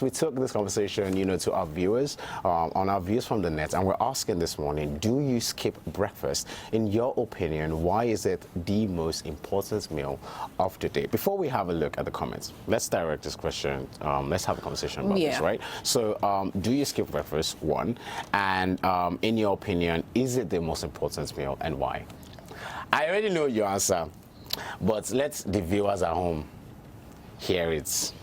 we took this conversation, to our viewers, on our views from the net, and we're asking this morning, do you skip breakfast? In your opinion, why is it the most important meal of the day? Before we have a look at the comments, let's direct this question. Let's have a conversation about this, right? So, do you skip breakfast? One, and in your opinion, is it the most important meal, and why? I already know your answer, but let the viewers at home hear it.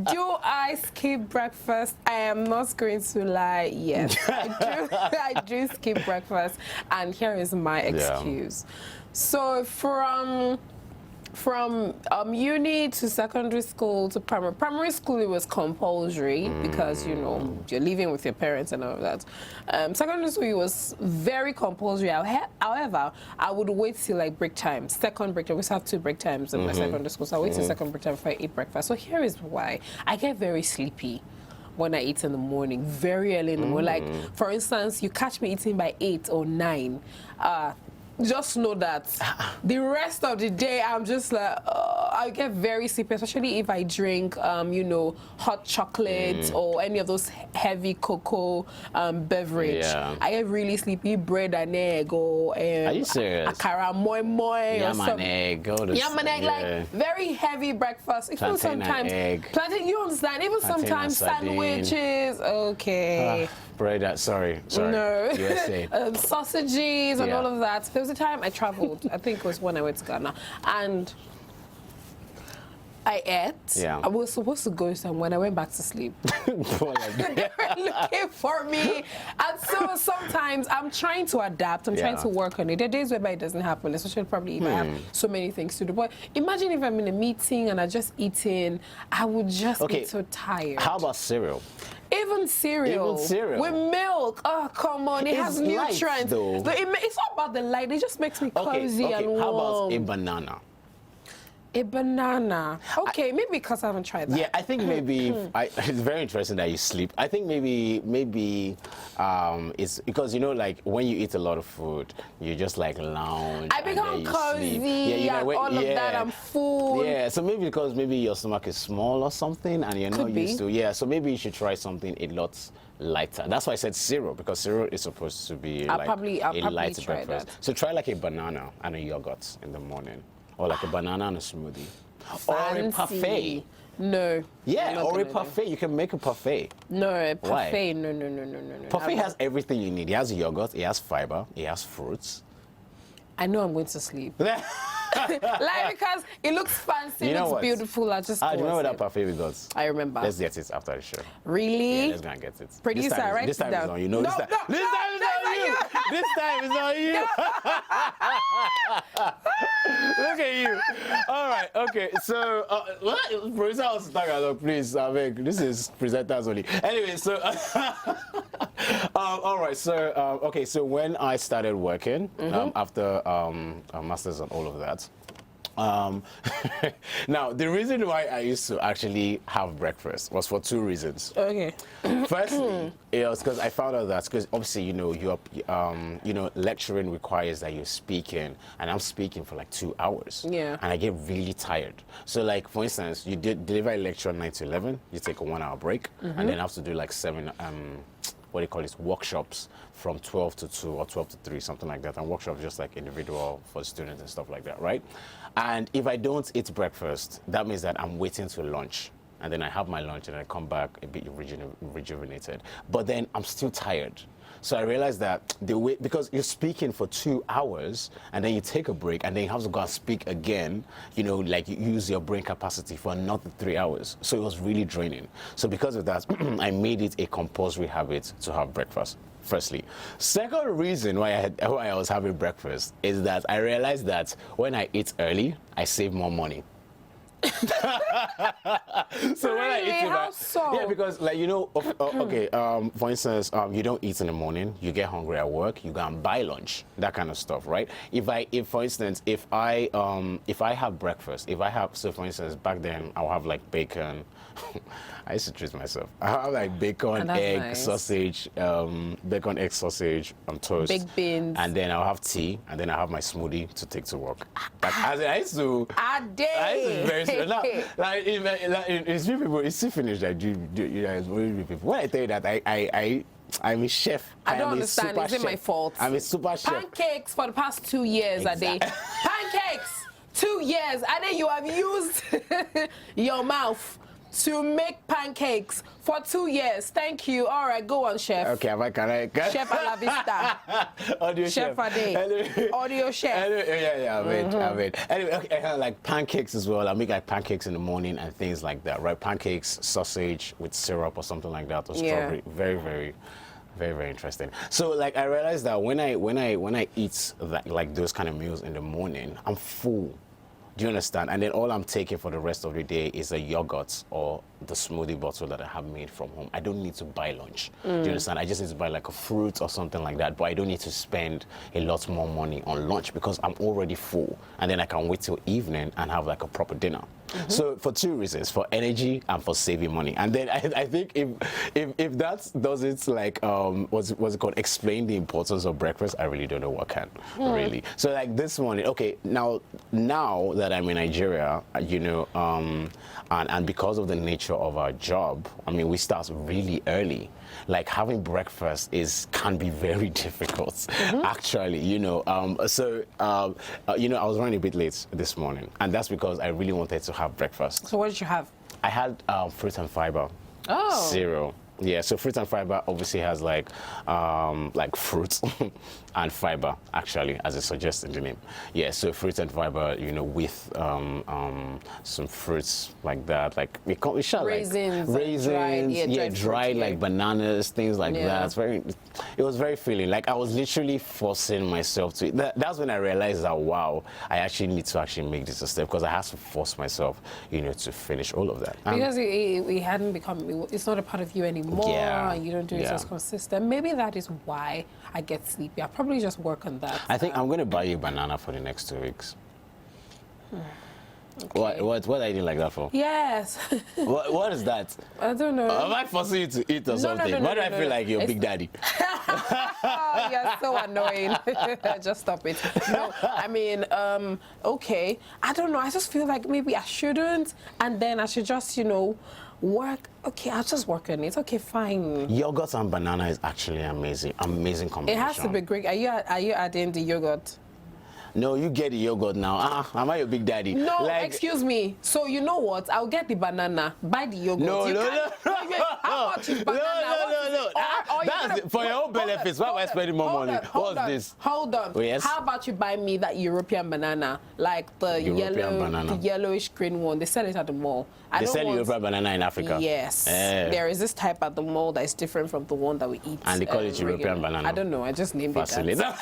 Do I skip breakfast? I am not going to lie. Yes, I do skip breakfast, and here is my excuse. So from uni to secondary school to primary school, it was compulsory because you're living with your parents and all of that. Secondary school, it was very compulsory. However, I would wait till like break time, second break time. We used to have 2 break times in my secondary school, so I wait till second break time before I eat breakfast. So here is why I get very sleepy when I eat in the morning, very early in the morning. Like, for instance, you catch me eating by 8 or 9. Just know that the rest of the day I'm just like I get very sleepy, especially if I drink hot chocolate or any of those heavy cocoa beverage. I get really sleepy. Bread and egg or are you serious? Akara moi yam and egg, like very heavy breakfast. Even sometimes plantain, you understand, even plantain sometimes sandwiches. Okay. Bread, sorry. No. USA. Sausages and all of that. There was a time I traveled, I think it was when I went to Ghana, and I ate. I was supposed to go somewhere when I went back to sleep. They were looking for me. And so sometimes I'm trying to adapt. I'm trying to work on it. There are days where it doesn't happen, especially probably if I have so many things to do. But imagine if I'm in a meeting and I just eaten, I would just be so tired. How about cereal? Even cereal. With milk. Oh, come on. It has nutrients. It's not about the light. It just makes me cozy and warm. How about a banana? A banana. Okay, maybe because I haven't tried that. Yeah, I think maybe it's very interesting that you sleep. I think maybe it's because like when you eat a lot of food, you just like lounge. I become cozy and all of that. I'm full. Yeah, so maybe your stomach is small or something, and you're not used to. Yeah, so maybe you should try something a lot lighter. That's why I said cereal, because cereal is supposed to be I'll like probably a light try breakfast. that. So try like a banana and a yogurt in the morning. Or like a banana and a smoothie. Fancy. Or a parfait. No. Yeah, or a parfait. You can make a parfait. No, a parfait. Why? No. Parfait has everything you need. It has yogurt, it has fiber, it has fruits. I know I'm going to sleep. Like, because it looks fancy, it looks beautiful. I just do you remember that parfait we got? I remember. Let's get it after the show. Really? Yeah, let's go and get it. Producer, right? This time is on you. No, this time is on you. This time is on you. Look at you. All right, okay. So, producer wants to talk about, please, this is presenters only. Anyway, so, all right. So, okay. So when I started working after masters and all of that. Now, the reason why I used to actually have breakfast was for 2 reasons. Okay. Firstly, it was because I found out that because obviously you're lecturing requires that you're speaking, and I'm speaking for like 2 hours. Yeah. And I get really tired. So like for instance, you deliver a lecture 9 to 11, you take a 1-hour break, and then have to do like 7 what do you call it, workshops from 12 to 2 or 12 to 3, something like that. And workshops just like individual for students and stuff like that, right? And if I don't eat breakfast, that means that I'm waiting till lunch. And then I have my lunch and I come back a bit rejuvenated. But then I'm still tired. So I realized that the way, because you're speaking for 2 hours and then you take a break and then you have to go and speak again, like you use your brain capacity for another 3 hours. So it was really draining. So because of that, I made it a compulsory habit to have breakfast. Firstly. Second reason why I was having breakfast is that I realized that when I eat early, I save more money. So when I eat yeah, because like okay, for instance, you don't eat in the morning, you get hungry at work, you go and buy lunch, that kind of stuff, right? If for instance, if I have breakfast, so for instance, back then I'll have like bacon. I used to treat myself. I have like bacon, egg, sausage, bacon, egg, sausage, toast, baked beans, and then I'll have tea, and then I have my smoothie to take to work. Like, I used to be very So now, like, it's few people, it's still finished that you guys, people. When I tell you that I'm a chef. I don't understand. Is it my fault? I'm a super chef. Pancakes for the past 2 years a day. Pancakes, 2 years, and then you have used your mouth to make pancakes for 2 years. Thank you. All right, go on, chef. Okay, can I? Chef a la vista. Audio chef a day. Audio chef. Yeah, I mean. Anyway, okay, I have like pancakes as well. I make like pancakes in the morning and things like that, right? Pancakes, sausage with syrup or something like that, or strawberry. Very, very interesting. So like I realized that when I eat that, like those kind of meals in the morning, I'm full. Do you understand? And then all I'm taking for the rest of the day is a yogurt or the smoothie bottle that I have made from home. I don't need to buy lunch. Do you understand? I just need to buy like a fruit or something like that. But I don't need to spend a lot more money on lunch because I'm already full. And then I can wait till evening and have like a proper dinner. So for 2 reasons, for energy and for saving money. And then I think if that doesn't like what's it called, explain the importance of breakfast, I really don't know what can really. So like this morning, okay, now that I'm in Nigeria, you know, and because of the nature of our job, I mean, we start really early. Like having breakfast can be very difficult, actually. You know, you know, I was running a bit late this morning, and that's because I really wanted to have breakfast. So what did you have? I had fruit and fiber. Oh. Cereal. Yeah, so fruit and fiber obviously has like fruit and fiber, actually, as it suggests in the name. Yeah, so fruit and fiber, you know, with some fruits like that, like we shall raisins, like raisins, dried like bananas, things like that. It was very filling. Like I was literally forcing myself to. That's when I realized that wow, I actually need to actually make this a step because I have to force myself, you know, to finish all of that. Because it hadn't become. It's not a part of you anymore. And you don't do it as consistent. Maybe that is why I get sleepy. I'll probably just work on that. I think I'm going to buy you a banana for the next 2 weeks. Okay. What are you doing like that for? Yes. What is that? I don't know. Am I forcing you to eat or something? Why do I feel like you're Big Daddy? Oh, you're so annoying. Just stop it. No, I mean, okay. I don't know. I just feel like maybe I shouldn't, and then I should just, you know, work. Okay, I'll just work on it. Okay, fine. Yogurt and banana is actually amazing combination. It has to be great. Are you adding the yogurt? No, you get the yogurt now. Am I your Big Daddy? No, like, excuse me. So you know what? I'll get the banana. Buy the yogurt. No. How much is banana? No. That's for your own benefits. Why am I spending more money? What's this? Hold on. Oh, yes? How about you buy me that European banana, like the yellowish green one? They sell it at the mall. They sell European banana in Africa. Yes. There is this type at the mall that is different from the one that we eat. And they call it European banana. I don't know. I just named it that.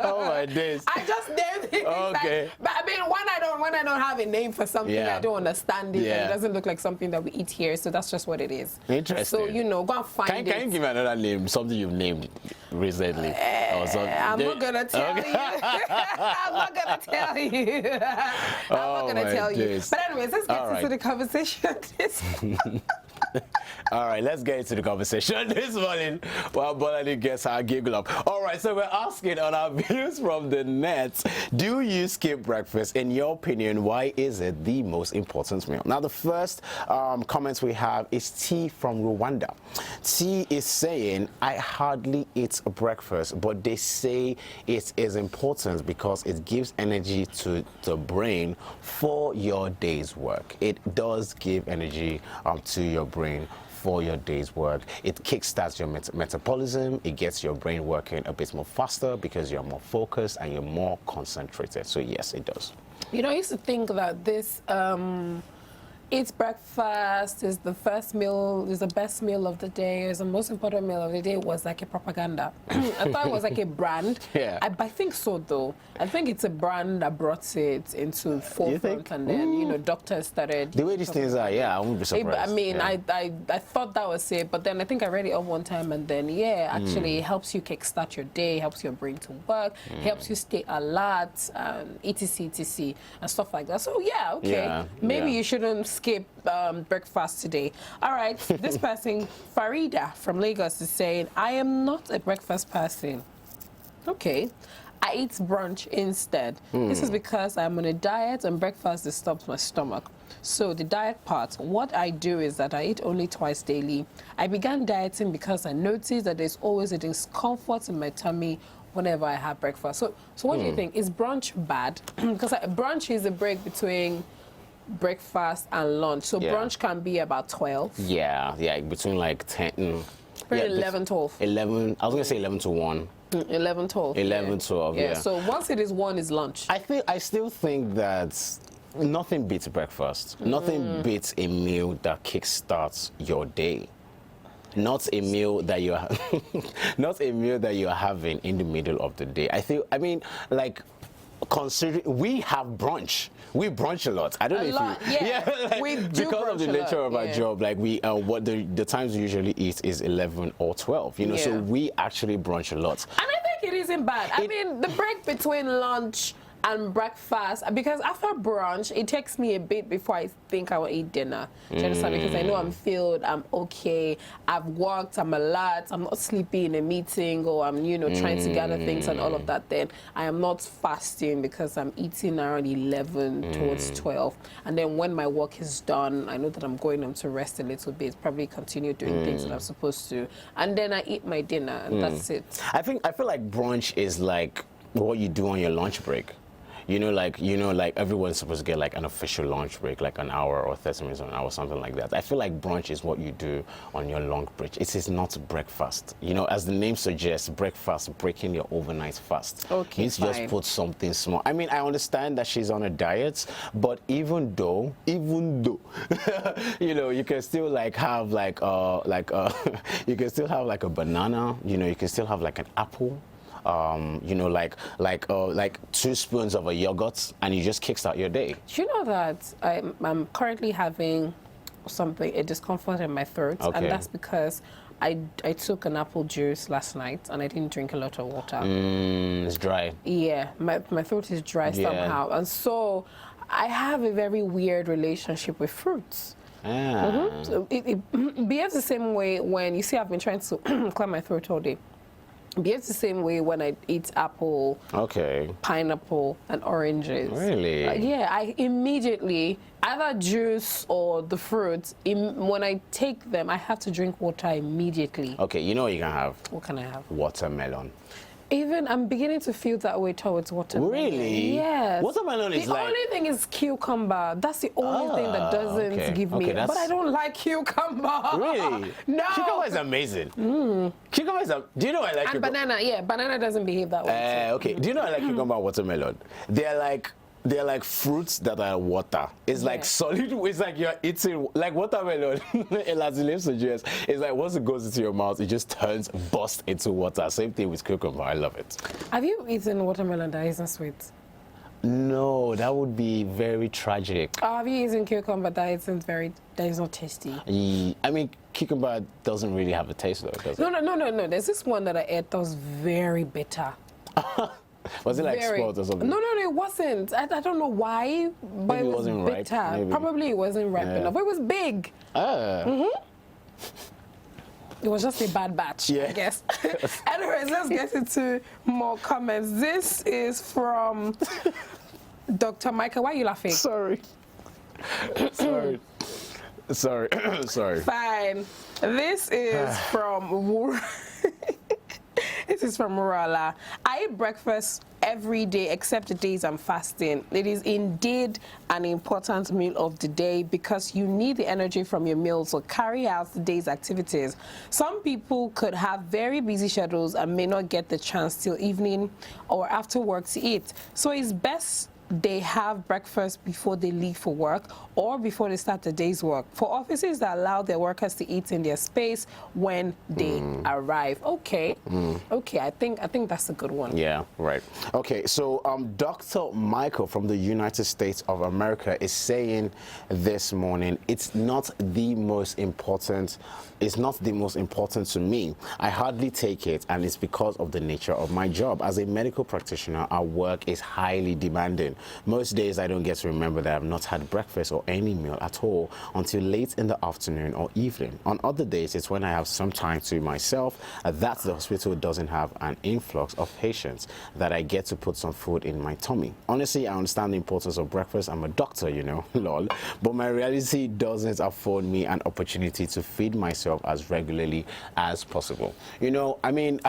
Oh my days. I just named it. Okay. Like, but I mean, when I don't have a name for something, I don't understand it. And it doesn't look like something that we eat here, so that's just what it is. Interesting. So you know, go and find it. Can you give me another name? Something you've named recently? I'm not gonna tell you. I'm not gonna tell you. I'm not gonna tell you. But anyways, let's get into the conversation. All right, let's get into the conversation this morning while Bolani gets her giggle up. All right, so we're asking on our views from the net, do you skip breakfast? In your opinion, why is it the most important meal? Now, the first comments we have is T from Rwanda. T is saying, I hardly eat breakfast, but they say it is important because it gives energy to the brain for your day's work. It does give energy to your brain for your day's work. It kickstarts your metabolism. It gets your brain working a bit more faster because you're more focused and you're more concentrated. So yes, it does. You know, I used to think that this eat breakfast is the first meal, is the best meal of the day, is the most important meal of the day, was like a propaganda. I thought it was like a brand. Yeah. I think so, though. I think it's a brand that brought it into forefront, and then, you know, doctors started... The way these things are, I won't be surprised. I mean, I thought that was it, but then I think I read it up one time, and then, actually, it helps you kickstart your day, helps your brain to work, helps you stay alert, etc., and stuff like that. So, maybe you shouldn't skip breakfast today. All right, this person, Farida from Lagos, is saying, I am not a breakfast person. Okay. I eat brunch instead. This is because I'm on a diet and breakfast disturbs my stomach. So the diet part, what I do is that I eat only twice daily. I began dieting because I noticed that there's always a discomfort in my tummy whenever I have breakfast. So what do you think? Is brunch bad? Because brunch is a break between breakfast and lunch. So brunch can be about 12. Yeah, between like 10. Probably 11, 12. 11, I was going to say 11 to 1. 11, 12. 11, 12, yeah. So once it is 1 is lunch. I still think that nothing beats breakfast. Nothing beats a meal that kickstarts your day. Not a meal that you are not a meal that you're having in the middle of the day. I mean, like, considering we have brunch. We brunch a lot. I don't know if you like, we do because of the nature of our job, like we what the times we usually eat is 11 or 12, you know, so we actually brunch a lot. And I think it isn't bad. I mean, the break between lunch and breakfast, because after brunch, it takes me a bit before I think I will eat dinner. Do you understand? Because I know I'm filled, I'm okay, I've worked, I'm alert, I'm not sleepy in a meeting, or I'm, you know, trying to gather things and all of that. Then I am not fasting because I'm eating around 11 towards 12. And then when my work is done, I know that I'm going home to rest a little bit, probably continue doing things that I'm supposed to. And then I eat my dinner, and that's it. I feel like brunch is like what you do on your lunch break. You know, like everyone's supposed to get like an official lunch break, like an hour or 30 minutes or an hour, something like that. I feel like brunch is what you do on your long break. It is not breakfast. You know, as the name suggests, breakfast, breaking your overnight fast. Okay, means just put something small. I mean, I understand that she's on a diet, but even though, you know, you can still like have you can still have like a banana. You know, you can still have like an apple. You know, like 2 spoons of a yogurt, and you just kickstart your day. Do you know that I'm currently having a discomfort in my throat, and that's because I took an apple juice last night and I didn't drink a lot of water. It's dry. Yeah, my throat is dry somehow, and so I have a very weird relationship with fruits. So it behaves the same way when you see I've been trying to clear my throat all day. Behaves the same way when I eat apple, pineapple, and oranges. Really? Yeah, I immediately, either juice or the fruit, when I take them, I have to drink water immediately. Okay, you know what you can have? What can I have? Watermelon. Even, I'm beginning to feel that way towards watermelon. Really? Yes. Watermelon is the only thing is cucumber. That's the only thing that doesn't give me. But I don't like cucumber. Really? No. Cucumber is amazing. Cucumber is do you know I like cucumber? And banana, banana doesn't behave that way. Okay. Do you know I like cucumber and watermelon? They're like fruits that are water. It's like solid. It's like you're eating like watermelon. As the name suggests, it's like once it goes into your mouth, it just bursts into water. Same thing with cucumber. I love it. Have you eaten watermelon that isn't sweet? No, that would be very tragic. Oh, have you eaten cucumber that is not tasty? I mean, cucumber doesn't really have a taste though, does it? No. There's this one that I ate that was very bitter. Was it like spoiled or something? No, it wasn't. I don't know why, but it was bitter. Ripe, probably it wasn't ripe enough. It was big. It was just a bad batch, I guess. Anyways, let's get into more comments. This is from Dr. Michael. Why are you laughing? Sorry. Fine. This is from This is from Murala. I eat breakfast every day except the days I'm fasting. It is indeed an important meal of the day because you need the energy from your meal to carry out the day's activities. Some people could have very busy schedules and may not get the chance till evening or after work to eat. So it's best they have breakfast before they leave for work or before they start the day's work. For offices that allow their workers to eat in their space when they arrive. Okay, I think that's a good one. Yeah, right. Okay, so Dr. Michael from the United States of America is saying this morning, it's not the most important to me. I hardly take it, and it's because of the nature of my job. As a medical practitioner, our work is highly demanding. morning. Most days I don't get to remember that I've not had breakfast or any meal at all until late in the afternoon or evening. On other days, it's when I have some time to myself that the hospital doesn't have an influx of patients that I get to put some food in my tummy. Honestly, I understand the importance of breakfast. I'm a doctor, you know, lol. But my reality doesn't afford me an opportunity to feed myself as regularly as possible. You know, I mean,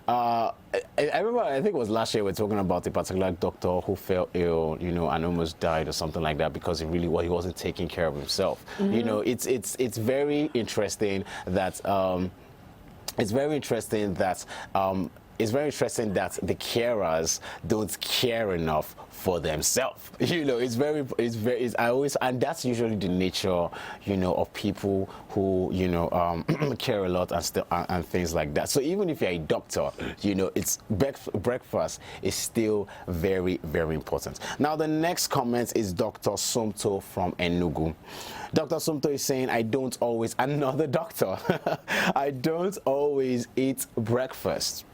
I remember, I think it was last year, we were talking about a particular doctor who fell ill, you know, and almost died or something like that because he wasn't taking care of himself. You know, it's very interesting that it's very interesting that the carers don't care enough for themselves. You know, and that's usually the nature, you know, of people who, you know, care a lot and things like that. So even if you're a doctor, you know, breakfast is still very, very important. Now, the next comment is Dr. Sumto from Enugu. Dr. Sumto is saying, another doctor, I don't always eat breakfast.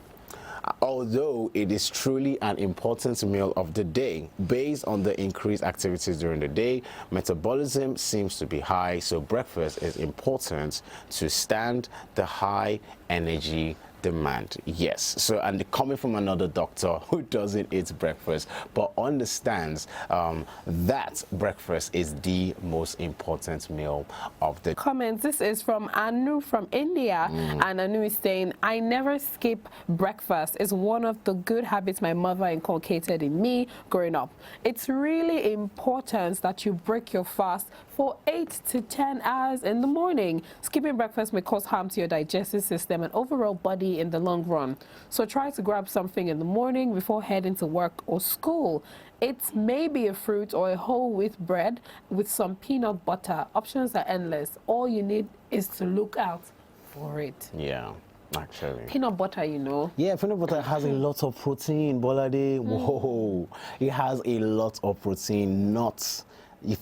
Although it is truly an important meal of the day, based on the increased activities during the day, metabolism seems to be high, so breakfast is important to stand the high energy demand. Yes. So, and coming from another doctor who doesn't eat breakfast but understands that breakfast is the most important meal of the comments. This is from Anu from India, and Anu is saying, I never skip breakfast. It's one of the good habits my mother inculcated in me growing up. It's really important that you break your fast for 8 to 10 hours in the morning. Skipping breakfast may cause harm to your digestive system and overall body in the long run. So try to grab something in the morning before heading to work or school. It may be a fruit or a whole wheat bread with some peanut butter. Options are endless. All you need is to look out for it. Yeah. Actually. Peanut butter, you know. Yeah, peanut butter has a lot of protein, Bolade. Whoa. It has a lot of protein. Nuts.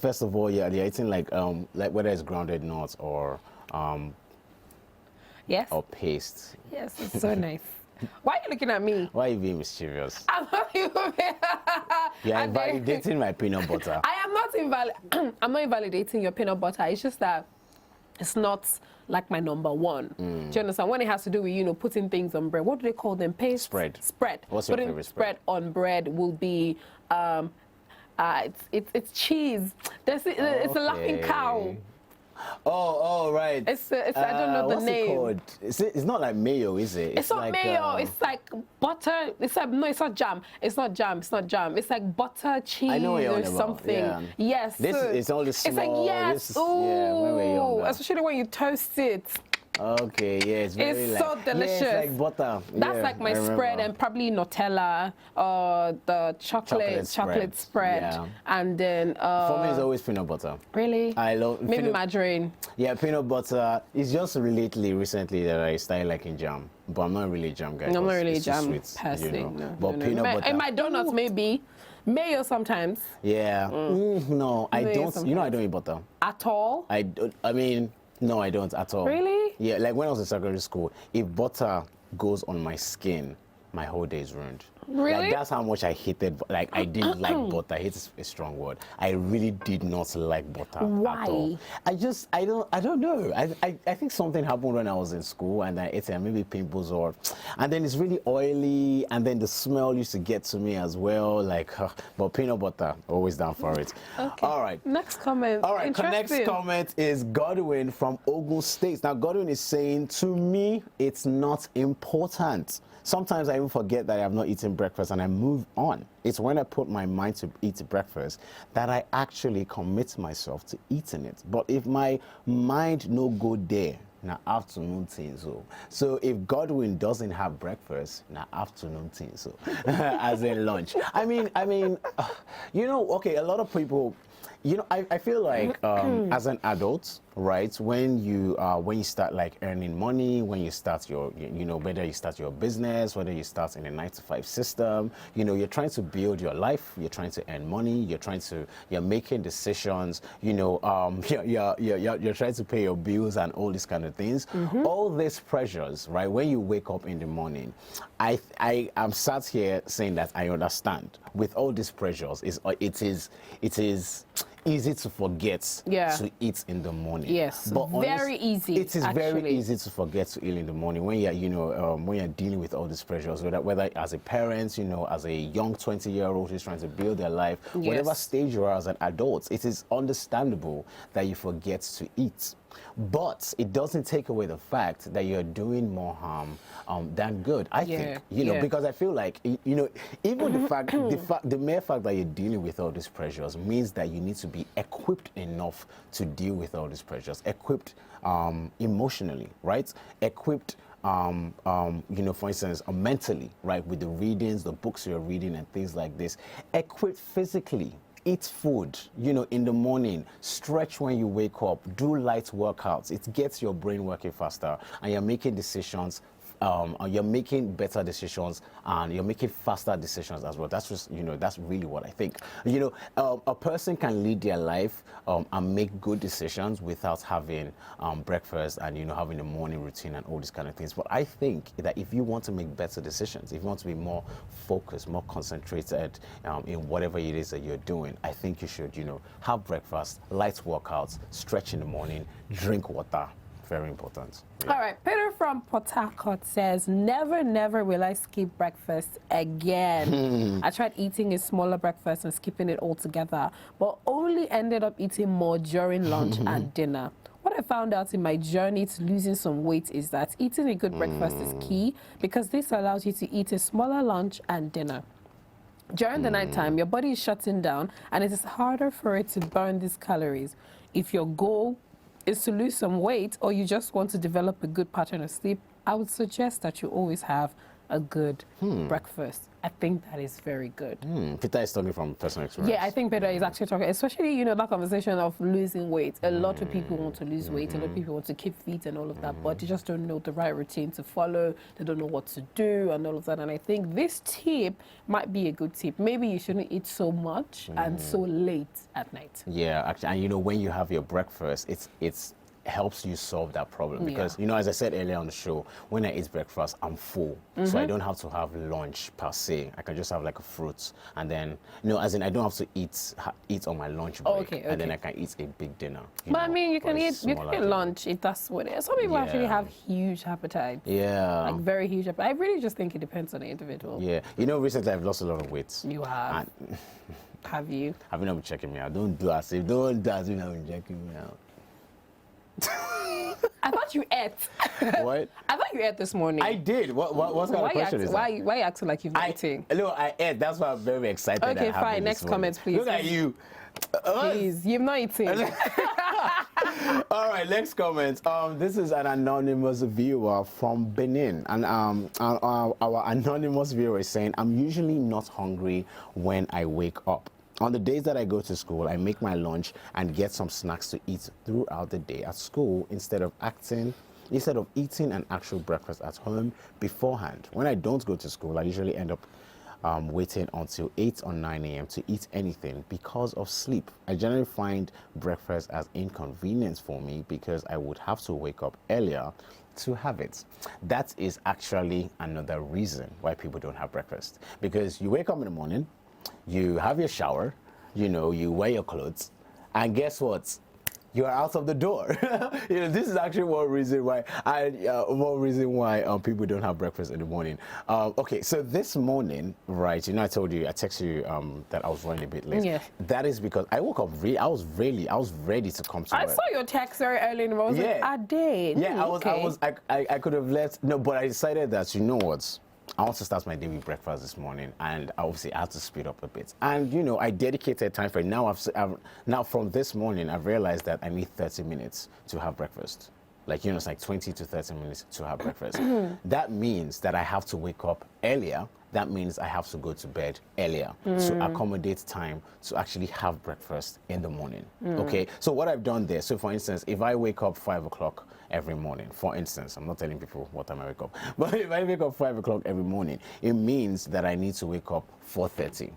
First of all, you're eating like whether it's grounded nuts or yes. Or paste. Yes, it's so nice. Why are you looking at me? Why are you being mischievous? I'm not even. You're invalidating my peanut butter. I am not I'm not invalidating your peanut butter. It's just that it's not like my number one. Do you understand? When it has to do with, you know, putting things on bread, what do they call them? Paste? Spread. Spread. What's your putting favorite spread on bread will be it's cheese. It's a laughing cow. Oh, right. It's I don't know the what's name. It called? It's not like mayo, is it? It's not like, mayo. It's like butter. It's like, no, it's not jam. It's not jam. It's not jam. It's like butter, cheese, I know what you're or on about. something. Yeah. Yes. It's all the small. It's like, yes. When we're younger. Especially when you toast it. Okay, yeah, it's very It's so delicious. Yeah, it's like butter. That's like my spread, and probably Nutella, the chocolate spread. Yeah. And then for me, it's always peanut butter. Really? I love maybe margarine. Yeah, peanut butter. It's just recently that I started liking jam, but I'm not really a jam guy. No, I'm not really a it's too jam sweet, person. you know? No, But peanut butter. In my donuts, maybe. Mayo sometimes. Yeah. No, I Mayo don't. sometimes. You know, I don't eat butter. At all? I mean, no, I don't at all. Really? Yeah, like when I was in secondary school, if butter goes on my skin, my whole day is ruined. Really? Like that's how much I hated. Like I didn't like butter. I hate a strong word. I really did not like butter. Why? At all. I don't know. I think something happened when I was in school and I ate it, and maybe pimples and then it's really oily, and then the smell used to get to me as well. Like, but peanut butter, always down for it. Okay. All right. Next comment. All right. Next comment is Godwin from Ogun State. Now Godwin is saying, to me, it's not important. Sometimes I even forget that I have not eaten breakfast and I move on. It's when I put my mind to eat breakfast that I actually commit myself to eating it. But if my mind no go there, na afternoon thing so if Godwin doesn't have breakfast, na afternoon thing as in lunch. I mean, you know, okay, a lot of people, you know, I feel like as an adult, right? When you start like earning money, when you start your, whether you start your business, whether you start in a 9-to-5 system, you're trying to build your life, you're trying to earn money, you're making decisions, you're trying to pay your bills and all these kind of things. All these pressures, right? When you wake up in the morning, I am sat here saying that I understand with all these pressures, it is easy to forget to eat in the morning. Yes, but very easy. It is very easy to forget to eat in the morning when you're dealing with all these pressures, whether as a parent, as a young 20-year-old who's trying to build their life, whatever stage you are as an adult, it is understandable that you forget to eat. But it doesn't take away the fact that you're doing more harm than good. I think, because I feel like, even the mere fact that you're dealing with all these pressures means that you need to be equipped enough to deal with all these pressures, equipped emotionally, right? Equipped for instance, mentally, right, with the readings, the books you're reading and things like this, equipped physically. Eat food, in the morning, stretch when you wake up, do light workouts. It gets your brain working faster and you're making decisions, you're making better decisions and you're making faster decisions as well. That's just, that's really what I think. A person can lead their life and make good decisions without having breakfast and, having a morning routine and all these kind of things. But I think that if you want to make better decisions, if you want to be more focused, more concentrated in whatever it is that you're doing, I think you should, have breakfast, light workouts, stretch in the morning, drink water. Very important. Yeah. All right, Peter from Port Harcourt says, never will I skip breakfast again. I tried eating a smaller breakfast and skipping it altogether, but only ended up eating more during lunch and dinner. What I found out in my journey to losing some weight is that eating a good breakfast is key because this allows you to eat a smaller lunch and dinner. During the nighttime, your body is shutting down and it is harder for it to burn these calories. If your goal is to lose some weight or you just want to develop a good pattern of sleep, I would suggest that you always have a good breakfast. I think that is very good. Peter is talking from personal experience. Yeah, I think Peter is actually talking, especially, that conversation of losing weight. A lot of people want to lose weight, a lot of people want to keep fit and all of that, but they just don't know the right routine to follow. They don't know what to do and all of that. And I think this tip might be a good tip. Maybe you shouldn't eat so much and so late at night. Yeah, actually, and when you have your breakfast, it's helps you solve that problem because as I said earlier on the show, when I eat breakfast I'm full, so I don't have to have lunch per se. I can just have like a fruit and then as in I don't have to eat on my lunch break, and then I can eat a big dinner. But I mean, you can eat lunch if that's what it is. Some people actually have huge appetites. Like very huge appetite. I really just think it depends on the individual. Recently I've lost a lot of weight. You have. Have you? Have you not been checking me out? Don't do as if I've been checking me out. I thought you ate. What? I thought you ate this morning. I did. What kind of question is that? Why are you acting like you've been eating? No, I ate. That's why I'm very excited. Okay, fine. Next comment, please. Look at you. Please, you've not eaten. All right, next comment. This is an anonymous viewer from Benin. And our anonymous viewer is saying, I'm usually not hungry when I wake up. On the days that I go to school, I make my lunch and get some snacks to eat throughout the day at school instead of eating an actual breakfast at home beforehand. When I don't go to school, I usually end up waiting until 8 or 9 a.m. to eat anything because of sleep. I generally find breakfast as inconvenience for me because I would have to wake up earlier to have it. That is actually another reason why people don't have breakfast, because you wake up in the morning, you have your shower, you wear your clothes, and guess what? You are out of the door. This is actually one reason why people don't have breakfast in the morning. Okay, so this morning, right? I told you, I texted you that I was running a bit late. Yeah. That is because I woke up I was ready to come to work. I saw your text very early in the morning. I was like, I did. Yeah, I could have left. No, but I decided that, you know what? I want to start my day with breakfast this morning, and obviously I had to speed up a bit. And I dedicated time for it. Now from this morning, I've realized that I need 30 minutes to have breakfast. Like, you know, it's like 20 to 30 minutes to have breakfast. That means that I have to wake up earlier. That means I have to go to bed earlier to accommodate time to actually have breakfast in the morning. Okay, so what I've done there, so for instance, if I wake up 5 o'clock every morning, for instance, I'm not telling people what time I wake up, but if I wake up 5 o'clock every morning, it means that I need to wake up 4:30.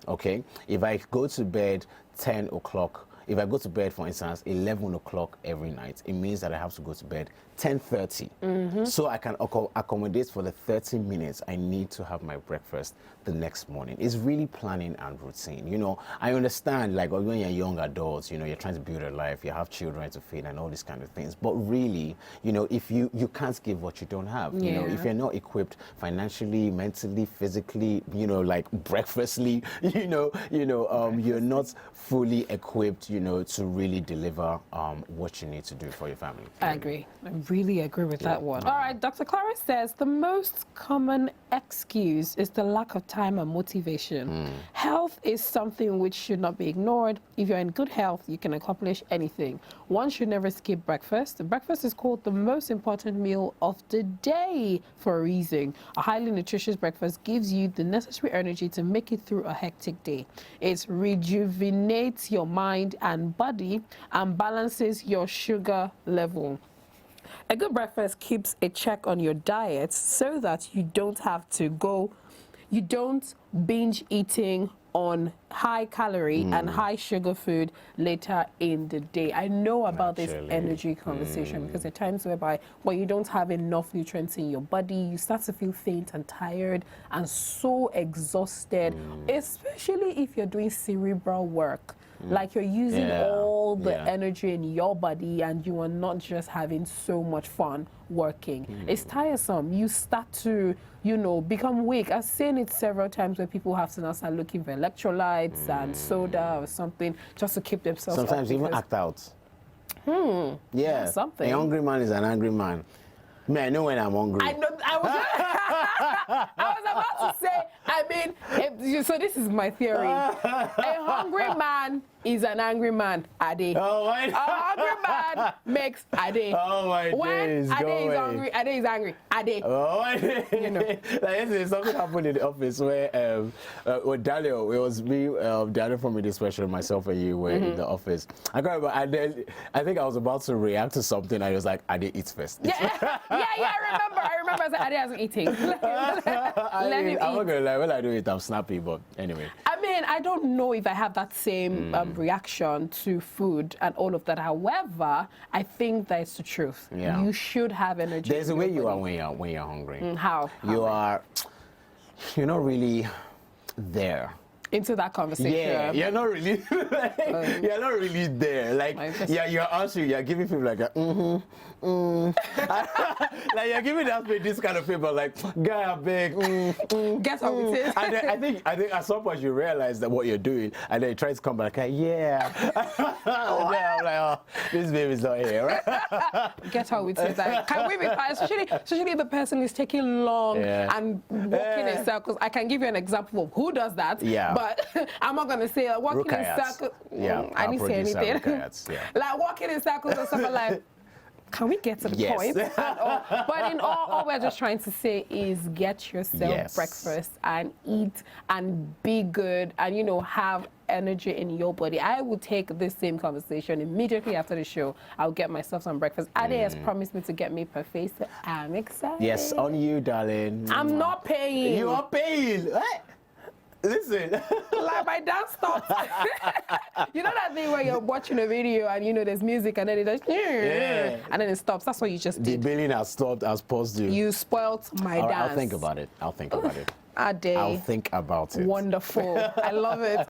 Okay, if I go to bed 10 o'clock, if I go to bed, for instance, 11 o'clock every night, it means that I have to go to bed 10:30. So I can accommodate for the 30 minutes I need to have my breakfast the next morning. It's really planning and routine. You know, I understand, like, when you're young adults, you know, you're trying to build a life, you have children to feed and all these kind of things. But really, you know, if you can't give what you don't have. You know, if you're not equipped financially, mentally, physically, you know, like breakfastly, you're not fully equipped, you know, to really deliver what you need to do for your family. I agree. I really agree with that one. All right, Dr. Clara says the most common excuse is the lack of time and motivation. Health is something which should not be ignored. If you're in good health, you can accomplish anything. One should never skip breakfast. Breakfast is called the most important meal of the day for a reason. A highly nutritious breakfast gives you the necessary energy to make it through a hectic day. It rejuvenates your mind and body and balances your sugar level. A good breakfast keeps a check on your diet so that you don't binge eating on high calorie and high sugar food later in the day. I know about this energy conversation because there are times whereby when you don't have enough nutrients in your body, you start to feel faint and tired and so exhausted, especially if you're doing cerebral work. Like you're using all the energy in your body and you are not just having so much fun working. It's tiresome. You start to, you know, become weak. I've seen it several times where people have to now start looking for electrolytes and soda or something just to keep themselves sometimes up even act out. That's something. A hungry man is an angry man. Man, I know when I'm hungry. I know. I was about to say. I mean, so this is my theory. A hungry man is an angry man. Ade. Oh my! A hungry man makes Ade. Oh my days! When Ade is hungry, Ade is angry. Ade. Oh my days! You know. Like yesterday, something happened in the office where with Daniel, it was me, Daniel from Media Special, myself, and you were in the office. I can't remember. And then I think I was about to react to something. I was like, Ade eats first. Yeah. I remember. I said, Ade hasn't eaten. Let him eat. I'm not gonna lie. When I do it, I'm snappy. But anyway. I mean, I don't know if I have that same reaction to food and all of that. However, I think that it's the truth. Yeah. You should have energy. There's a way you are when you're hungry. How? You're not really there. Into that conversation. Yeah, you're not really you're not really there. Like you're answering, you're giving people like a like you're giving this kind of people like guy big Guess how it is. And then I think at some point you realize that what you're doing and then you try to come back like yeah. And then I'm like, oh, this baby's not here, right? Guess how it is. Like, can we be fast? Especially if the person is taking long and walking in circles. I can give you an example of who does that. Yeah. But I'm not gonna say walking in circles. Yeah, I didn't say anything. Like walking in circles or something like. Can we get to the point? But in all we're just trying to say is get yourself breakfast and eat and be good and, you know, have energy in your body. I will take this same conversation immediately after the show. I'll get myself some breakfast. Ade has promised me to get me parfait, so I'm excited. Yes, on you, darling. I'm not paying. You are paying. What? Listen. Like my dance stops. You know that thing where you're watching a video and you know there's music and then it just and then it stops. That's what you just did. The billing has stopped as opposed to. You spoilt my dance. I'll think about it. Ade. I'll think about it. Wonderful. I love it.